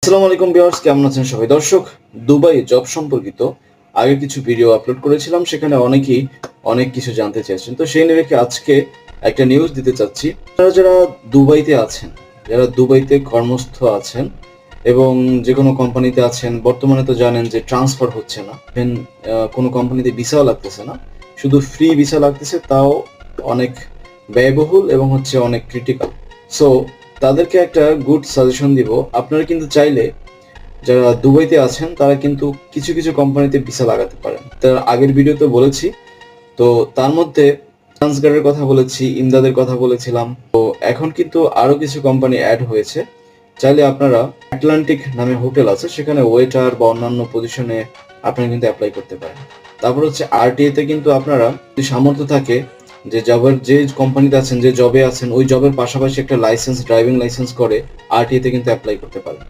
আসসালামু আলাইকুম ভিউয়ার্স, কেমন আছেন সবাই? দর্শক, দুবাই জব সম্পর্কিত আগে কিছু ভিডিও আপলোড করেছিলাম, সেখানে অনেকেই অনেক কিছু জানতে চেয়েছেন। তো সেই নিরিখে আজকে একটা নিউজ দিতে চাচ্ছি। আপনারা যারা দুবাইতে আছেন, যারা দুবাইতে কর্মস্থ আছেন এবং যে কোনো কোম্পানিতে আছেন, বর্তমানে তো জানেন যে ট্রান্সফার হচ্ছে না, কোনো কোম্পানিতে ভিসাও লাগতেছে না, শুধু ফ্রি ভিসা লাগতেছে, তাও অনেক ব্যয়বহুল এবং অনেক ক্রিটিক্যাল। সো তাদেরকে একটা গুড সাজেশন দিব। আপনারা কিন্তু চাইলে, যারা দুবাইতে আছেন তারা কিন্তু কিছু কিছু কোম্পানিতে ভিসা লাগাতে পারেন। তার আগের ভিডিওতে বলেছি, তো তার মধ্যে ট্রান্সগার্ডের কথা বলেছি, ইমদাদের কথা বলেছিলাম। তো এখন কিন্তু আরো কিছু কোম্পানি অ্যাড হয়েছে। চাইলে আপনারা আটলান্টিক নামে হোটেল আছে, সেখানে ওয়েটার বা অন্যান্য পজিশনে আপনারা কিন্তু অ্যাপ্লাই করতে পারেন। তারপর আরটিএ তে কিন্তু আপনারা যদি সামর্থ্য থাকে, যে কোম্পানিতে আছেন, যে জবে আছেন, ওই জবের পাশাপাশি একটা লাইসেন্স, ড্রাইভিং লাইসেন্স করে আরটিএ তে কিন্তু অ্যাপ্লাই করতে পারেন।